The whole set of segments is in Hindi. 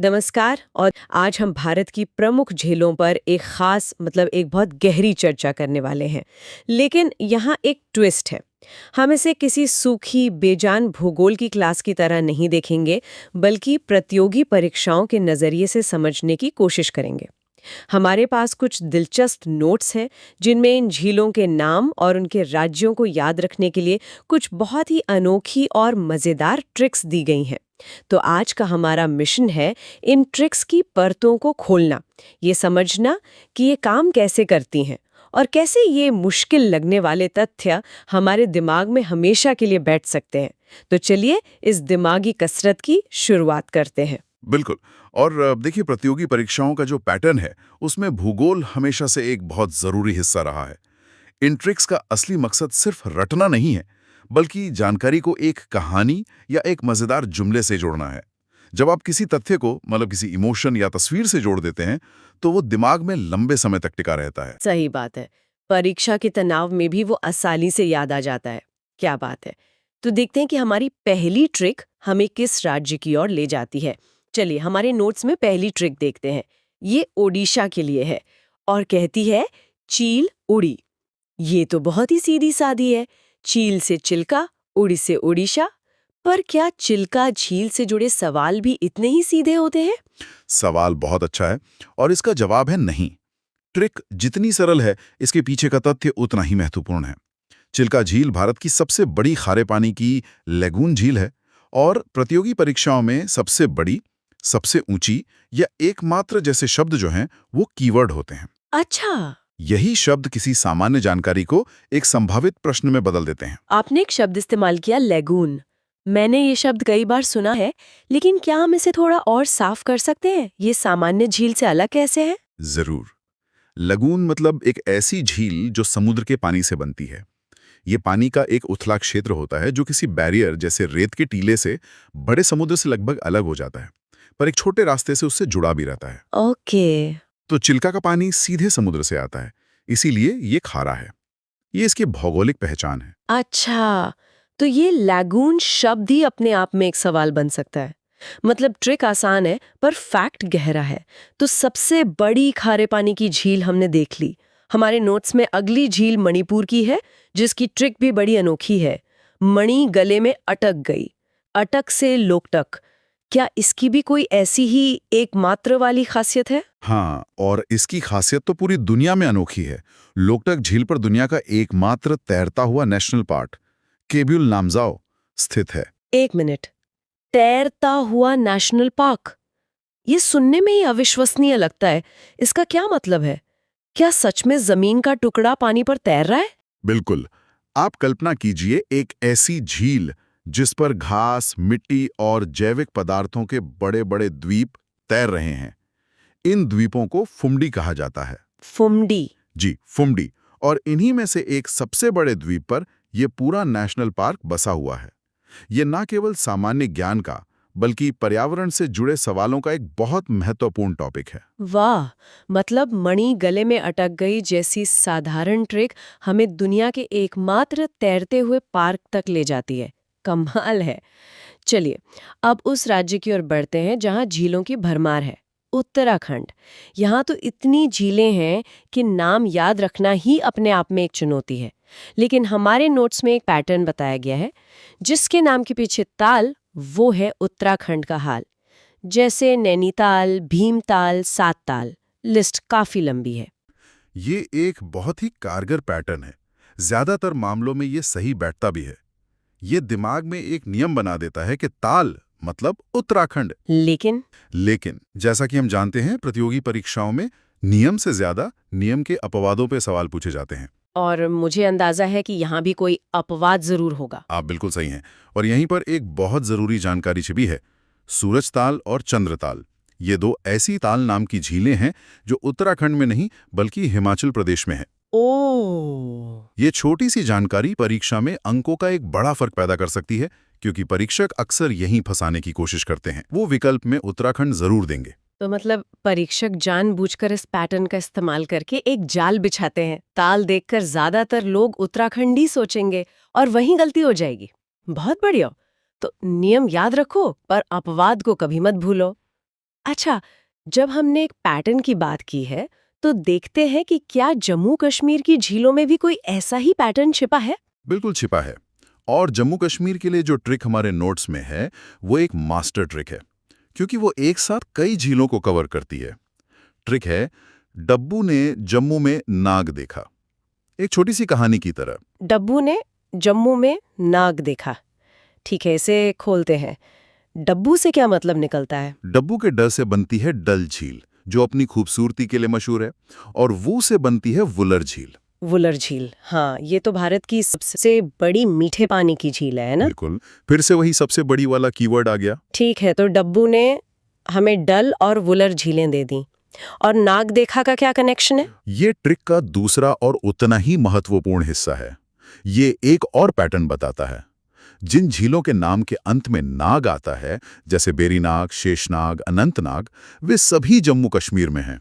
नमस्कार। और आज हम भारत की प्रमुख झीलों पर एक खास एक बहुत गहरी चर्चा करने वाले हैं। लेकिन यहाँ एक ट्विस्ट है। हम इसे किसी सूखी बेजान भूगोल की क्लास की तरह नहीं देखेंगे, बल्कि प्रतियोगी परीक्षाओं के नज़रिए से समझने की कोशिश करेंगे। हमारे पास कुछ दिलचस्प नोट्स हैं जिनमें इन झीलों के नाम और उनके राज्यों को याद रखने के लिए कुछ बहुत ही अनोखी और मज़ेदार ट्रिक्स दी गई हैं। तो आज का हमारा मिशन है इन ट्रिक्स की परतों को खोलना, ये समझना कि ये काम कैसे करती हैं और कैसे ये मुश्किल लगने वाले तथ्य हमारे दिमाग में हमेशा के लिए बैठ सकते हैं। तो चलिए इस दिमागी कसरत की शुरुआत करते हैं। बिल्कुल। और देखिए, प्रतियोगी परीक्षाओं का जो पैटर्न है उसमें भूगोल हमेशा से एक बहुत जरूरी हिस्सा रहा है। इन ट्रिक्स का असली मकसद सिर्फ रटना नहीं है, बल्कि जानकारी को एक कहानी या एक मजेदार जुमले से जोड़ना है। जब आप किसी तथ्य को किसी इमोशन या तस्वीर से जोड़ देते हैं तो वो दिमाग में लंबे समय तक टिका रहता है। सही बात है। परीक्षा के तनाव में भी वो आसानी से याद आ जाता है। क्या बात है। तो देखते हैं कि हमारी पहली ट्रिक हमें किस राज्य की ओर ले जाती है। चलिए हमारे नोट्स में पहली ट्रिक देखते हैं। ये ओडिशा के लिए है और कहती है चील उड़ी। ये तो बहुत ही सीधी सादी है। चील से चिल्का, उड़ी से ओडिशा। पर क्या चिल्का झील से जुड़े सवाल भी इतने ही सीधे होते हैं? सवाल बहुत अच्छा है और इसका जवाब है नहीं। ट्रिक जितनी सरल है, इसके पीछे का तथ्य उतना ही महत्वपूर्ण है। चिल्का झील भारत की सबसे बड़ी खारे पानी की लेगून झील है और प्रतियोगी परीक्षाओं में सबसे बड़ी, सबसे ऊंची या एकमात्र जैसे शब्द जो हैं वो कीवर्ड होते हैं। अच्छा। यही शब्द किसी सामान्य जानकारी को एक संभावित प्रश्न में बदल देते हैं। आपने एक शब्द इस्तेमाल किया, लेगून। मैंने ये शब्द कई बार सुना है, लेकिन क्या हम इसे थोड़ा और साफ कर सकते हैं? ये सामान्य झील से अलग कैसे है? जरूर। लगून मतलब एक ऐसी झील जो समुद्र के पानी से बनती है। ये पानी का एक उथला क्षेत्र होता है जो किसी बैरियर जैसे रेत के टीले से बड़े समुद्र से लगभग अलग हो जाता है, पर एक छोटे रास्ते से उससे जुड़ा भी रहता है। ओके। तो चिल्का का पानी सीधे समुद्र से आता है, इसीलिए ये खारा है। ये इसकी भौगोलिक पहचान है। अच्छा, तो ये लैगून शब्द ही अपने आप में एक सवाल बन सकता है। ट्रिक आसान है पर फैक्ट गहरा है। तो सबसे बड़ी खारे पानी की झील हमने देख ली। हमारे नोट्स में अगली झील मणिपुर की है, जिसकी ट्रिक भी बड़ी अनोखी है। मणि गले में अटक गई, अटक से लोकटक। क्या इसकी भी कोई ऐसी ही एकमात्र वाली खासियत है? हाँ, और इसकी खासियत तो पूरी दुनिया में अनोखी है। लोकटक झील पर दुनिया का एकमात्र तैरता हुआ नेशनल पार्क केब्यूल लामजाओ स्थित है। एक मिनट, तैरता हुआ नेशनल पार्क? ये सुनने में ही अविश्वसनीय लगता है। इसका क्या मतलब है? क्या सच में जमीन का टुकड़ा पानी पर तैर रहा है? बिल्कुल। आप कल्पना कीजिए एक ऐसी झील जिस पर घास, मिट्टी और जैविक पदार्थों के बड़े बड़े द्वीप तैर रहे हैं। इन द्वीपों को फुमडी कहा जाता है। फुमडी? जी, फुमडी। और इन्हीं में से एक सबसे बड़े द्वीप पर यह पूरा नेशनल पार्क बसा हुआ है। ये न केवल सामान्य ज्ञान का, बल्कि पर्यावरण से जुड़े सवालों का एक बहुत महत्वपूर्ण टॉपिक है। वाह। मणि गले में अटक गई जैसी साधारण ट्रिक हमें दुनिया के एकमात्र तैरते हुए पार्क तक ले जाती है। कमाल है। चलिए अब उस राज्य की ओर बढ़ते हैं जहां झीलों की भरमार है, उत्तराखंड। यहाँ तो इतनी झीलें हैं कि नाम याद रखना ही अपने आप में एक चुनौती है। लेकिन हमारे नोट्स में एक पैटर्न बताया गया है, जिसके नाम के पीछे ताल, वो है उत्तराखंड का हाल। जैसे नैनीताल, भीमताल, सातताल। लिस्ट काफी लंबी है। ये एक बहुत ही कारगर पैटर्न है। ज्यादातर मामलों में ये सही बैठता भी है। ये दिमाग में एक नियम बना देता है कि ताल मतलब उत्तराखंड। लेकिन जैसा कि हम जानते हैं, प्रतियोगी परीक्षाओं में नियम से ज्यादा नियम के अपवादों पे सवाल पूछे जाते हैं। और मुझे अंदाजा है कि यहाँ भी कोई अपवाद जरूर होगा। आप बिल्कुल सही हैं। और यहीं पर एक बहुत जरूरी जानकारी छिपी है। सूरज ताल और चंद्रताल, ये दो ऐसी ताल नाम की झीलें हैं जो उत्तराखंड में नहीं बल्कि हिमाचल प्रदेश में है। ओह। ये छोटी सी जानकारी परीक्षा में अंकों का एक बड़ा फर्क पैदा कर सकती है, क्योंकि परीक्षक अक्सर यहीं फंसाने की कोशिश करते हैं। वो विकल्प में उत्तराखंड जरूर देंगे। तो परीक्षक जानबूझकर इस पैटर्न का इस्तेमाल करके एक जाल बिछाते हैं। ताल देखकर ज्यादातर लोग उत्तराखंडी सोचेंगे और वहीं गलती हो जाएगी। बहुत बढ़िया। तो नियम याद रखो पर अपवाद को कभी मत भूलो। अच्छा, जब हमने एक पैटर्न की बात की है, तो देखते हैं कि क्या जम्मू कश्मीर की झीलों में भी कोई ऐसा ही पैटर्न छिपा है? बिल्कुल छिपा है। और जम्मू कश्मीर के लिए जो ट्रिक हमारे नोट्स में है, वो एक मास्टर ट्रिक है, क्योंकि वो एक साथ कई झीलों को कवर करती है। ट्रिक है, डब्बू ने जम्मू में नाग देखा। एक छोटी सी कहानी की तरह। डब्बू ने जम्मू में नाग देखा। ठीक है, इसे खोलते हैं। डब्बू से क्या मतलब निकलता है? डब्बू के डर से बनती है डल झील, जो अपनी खूबसूरती के लिए मशहूर है, और वू से बनती है वुलर झील। वुलर झील, हाँ, ये तो भारत की सबसे बड़ी मीठे पानी की झील है ना? बिल्कुल, फिर से वही सबसे बड़ी वाला कीवर्ड आ गया। ठीक है, तो डब्बू ने हमें डल और वुलर झीलें दे दी। और नाग देखा का क्या कनेक्शन है? ये ट्रिक का दूसरा और उतना ही महत्वपूर्ण हिस्सा है। ये एक और पैटर्न बताता है। जिन झीलों के नाम के अंत में नाग आता है, जैसे बेरीनाग, शेषनाग, अनंतनाग, वे सभी जम्मू कश्मीर में हैं।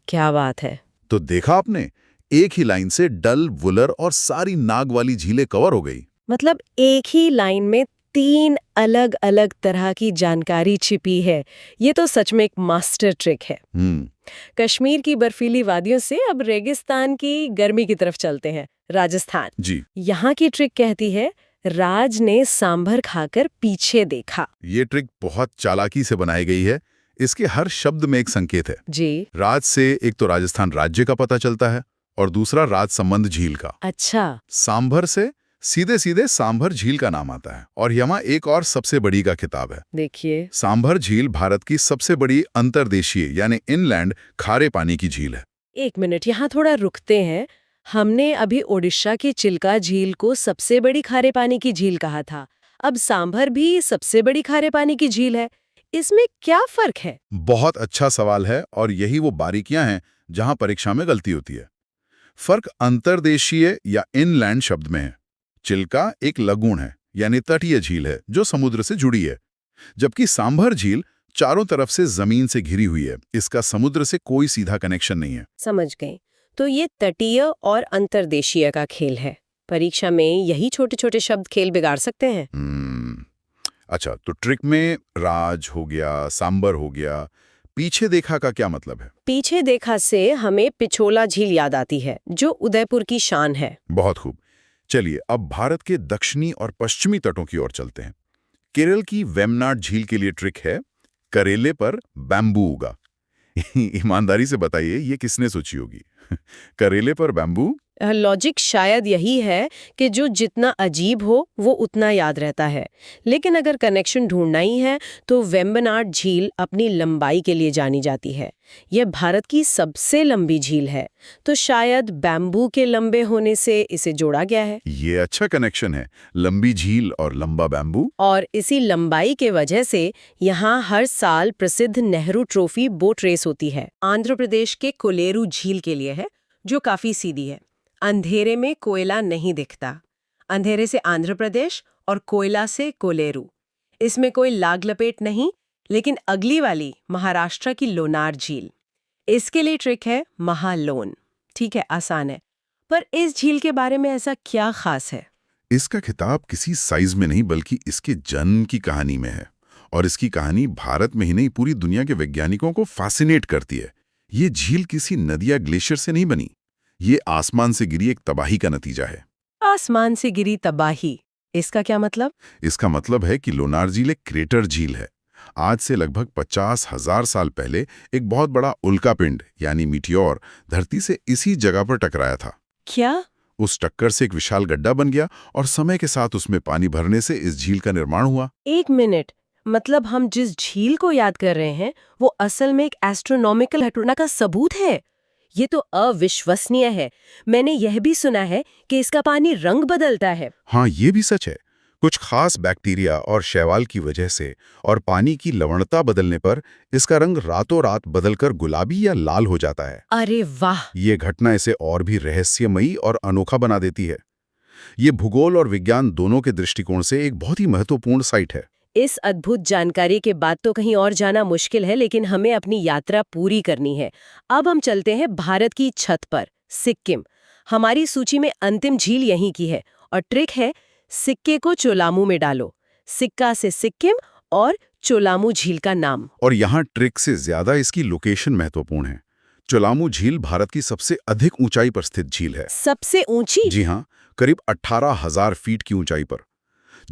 क्या बात है! तो देखा आपने, एक ही लाइन से डल, वुलर और सारी नाग वाली झीलें कवर हो गई। मतलब एक ही लाइन में 3 अलग-अलग तरह की जानकारी छिपी है। ये तो सच में एक मास्टर ट्रिक है। कश्मीर की बर्फीली वादियों से अब रेगिस्तान की गर्मी की तरफ चलते हैं, राजस्थान। जी, यहाँ की ट्रिक कहती है, राज ने सांभर खाकर पीछे देखा। ये ट्रिक बहुत चालाकी से बनाई गई है। इसके हर शब्द में एक संकेत है। जी, राज से एक तो राजस्थान राज्य का पता चलता है, और दूसरा राजसंबंध झील का। अच्छा, सांभर से सीधे सीधे सांभर झील का नाम आता है, और यहाँ एक और सबसे बड़ी का खिताब है। देखिए। सांभर झील भारत की सबसे बड़ी अंतर्देशीय यानी इनलैंड खारे पानी की झील है। 1 मिनट, यहाँ थोड़ा रुकते हैं। हमने अभी ओडिशा की चिल्का झील को सबसे बड़ी खारे पानी की झील कहा था। अब सांभर भी सबसे बड़ी खारे पानी की झील है। इसमें क्या फर्क है? बहुत अच्छा सवाल है, और यही वो बारीकियां हैं जहां परीक्षा में गलती होती है। फर्क अंतर्देशीय या इनलैंड शब्द में है। चिल्का एक लगून है, यानी तटीय झील है जो समुद्र से जुड़ी है, जबकि सांभर झील चारों तरफ से जमीन से घिरी हुई है। इसका समुद्र से कोई सीधा कनेक्शन नहीं है। समझ गई। तो ये तटीय और अंतर्देशीय का खेल है। परीक्षा में यही छोटे-छोटे शब्द खेल बिगाड़ सकते हैं। अच्छा, तो ट्रिक में राज हो गया, सांबर हो गया, पीछे देखा का क्या मतलब है? पीछे देखा से हमें पिछोला झील याद आती है, जो उदयपुर की शान है। बहुत खूब। चलिए, अब भारत के दक्षिणी और पश्चिमी तटों की ओर चलते हैं। केरल की वेम्बनाड झील के लिए ट्रिक है, करेले पर बैम्बू उगा। ईमानदारी से बताइए, ये किसने सोची होगी? करेले पर बैम्बू? लॉजिक शायद यही है कि जो जितना अजीब हो वो उतना याद रहता है। लेकिन अगर कनेक्शन ढूंढना ही है तो वेम्बनाड झील अपनी लंबाई के लिए जानी जाती है। यह भारत की सबसे लंबी झील है, तो शायद बैम्बू के लंबे होने से इसे जोड़ा गया है। ये अच्छा कनेक्शन है, लंबी झील और लंबा बैम्बू। और इसी लंबाई के वजह से यहाँ हर साल प्रसिद्ध नेहरू ट्रॉफी बोट रेस होती है। आंध्र प्रदेश के कोलेरू झील के लिए है, जो काफी सीधी है। अंधेरे में कोयला नहीं दिखता। अंधेरे से आंध्र प्रदेश और कोयला से कोलेरू। इसमें कोई लाग लपेट नहीं, लेकिन अगली वाली महाराष्ट्र की लोनार झील, इसके लिए ट्रिक है महालोन। ठीक है, आसान है। पर इस झील के बारे में ऐसा क्या खास है? इसका खिताब किसी साइज में नहीं, बल्कि इसके जन्म की कहानी में है। और इसकी कहानी भारत में ही नहीं, पूरी दुनिया के वैज्ञानिकों को फैसिनेट करती है। ये झील किसी नदी या ग्लेशियर से नहीं बनी, ये आसमान से गिरी एक तबाही का नतीजा है। आसमान से गिरी तबाही, इसका क्या मतलब? इसका मतलब है कि लोनार झील एक क्रेटर झील है। आज से लगभग 50,000 साल पहले एक बहुत बड़ा उल्कापिंड यानी मीटियोर धरती से इसी जगह पर टकराया था। क्या? उस टक्कर से एक विशाल गड्ढा बन गया, और समय के साथ उसमें पानी भरने से इस झील का निर्माण हुआ। 1 मिनट, मतलब हम जिस झील को याद कर रहे हैं वो असल में एक एस्ट्रोनॉमिकल घटना का सबूत है। ये तो अविश्वसनीय है। मैंने यह भी सुना है कि इसका पानी रंग बदलता है। हाँ, ये भी सच है। कुछ खास बैक्टीरिया और शैवाल की वजह से और पानी की लवणता बदलने पर इसका रंग रातों रात बदलकर गुलाबी या लाल हो जाता है। अरे वाह! ये घटना इसे और भी रहस्यमयी और अनोखा बना देती है। ये भूगोल और विज्ञान दोनों के दृष्टिकोण से एक बहुत ही महत्वपूर्ण साइट है। इस अद्भुत जानकारी के बाद तो कहीं और जाना मुश्किल है, लेकिन हमें अपनी यात्रा पूरी करनी है। अब हम चलते हैं भारत की छत पर, सिक्किम। हमारी सूची में अंतिम झील यहीं की है, और ट्रिक है, सिक्के को चोलामू में डालो। सिक्का से सिक्किम और चोलामू झील का नाम। और यहाँ ट्रिक से ज्यादा इसकी लोकेशन महत्वपूर्ण है। चोलामू झील भारत की सबसे अधिक ऊंचाई पर स्थित झील है। सबसे ऊंची? जी हाँ, करीब 18,000 फीट की ऊंचाई पर।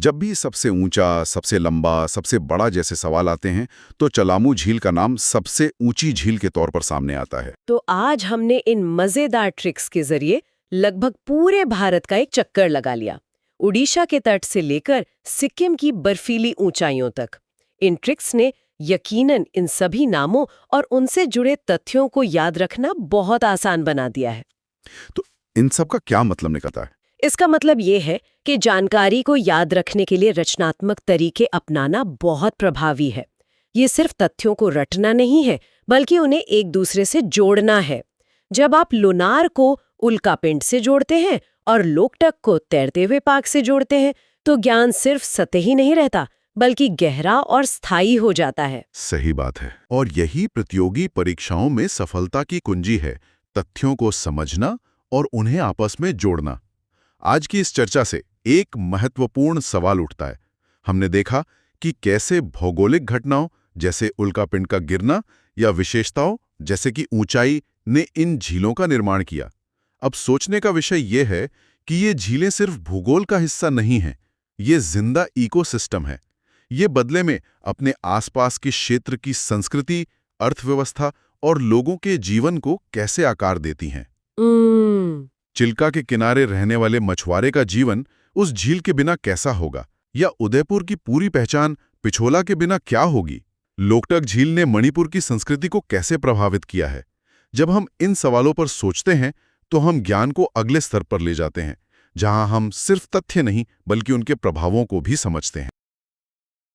जब भी सबसे ऊंचा, सबसे लंबा, सबसे बड़ा जैसे सवाल आते हैं तो चोलामू झील का नाम सबसे ऊंची झील के तौर पर सामने आता है। तो आज हमने इन मजेदार ट्रिक्स के जरिए लगभग पूरे भारत का एक चक्कर लगा लिया, उड़ीसा के तट से लेकर सिक्किम की बर्फीली ऊंचाइयों तक। इन ट्रिक्स ने यकीनन इन सभी नामों और उनसे जुड़े तथ्यों को याद रखना बहुत आसान बना दिया है। तो इन सब का क्या मतलब निकलता है? इसका मतलब ये है कि जानकारी को याद रखने के लिए रचनात्मक तरीके अपनाना बहुत प्रभावी है। ये सिर्फ तथ्यों को रटना नहीं है, बल्कि उन्हें एक दूसरे से जोड़ना है। जब आप लुनार को उल्कापिंड से जोड़ते हैं और लोकटक को तैरते हुए पार्क से जोड़ते हैं, तो ज्ञान सिर्फ सतही नहीं रहता, बल्कि गहरा और स्थायी हो जाता है। सही बात है। और यही प्रतियोगी परीक्षाओं में सफलता की कुंजी है, तथ्यों को समझना और उन्हें आपस में जोड़ना। आज की इस चर्चा से एक महत्वपूर्ण सवाल उठता है। हमने देखा कि कैसे भौगोलिक घटनाओं जैसे उल्कापिंड का गिरना या विशेषताओं जैसे कि ऊंचाई ने इन झीलों का निर्माण किया। अब सोचने का विषय यह है कि ये झीलें सिर्फ भूगोल का हिस्सा नहीं हैं, ये जिंदा इकोसिस्टम है। ये बदले में अपने आसपास के क्षेत्र की संस्कृति, अर्थव्यवस्था और लोगों के जीवन को कैसे आकार देती हैं। चिल्का के किनारे रहने वाले मछुआरे का जीवन उस झील के बिना कैसा होगा, या उदयपुर की पूरी पहचान पिछोला के बिना क्या होगी। लोकटक झील ने मणिपुर की संस्कृति को कैसे प्रभावित किया है। जब हम इन सवालों पर सोचते हैं तो हम ज्ञान को अगले स्तर पर ले जाते हैं, जहां हम सिर्फ तथ्य नहीं बल्कि उनके प्रभावों को भी समझते हैं।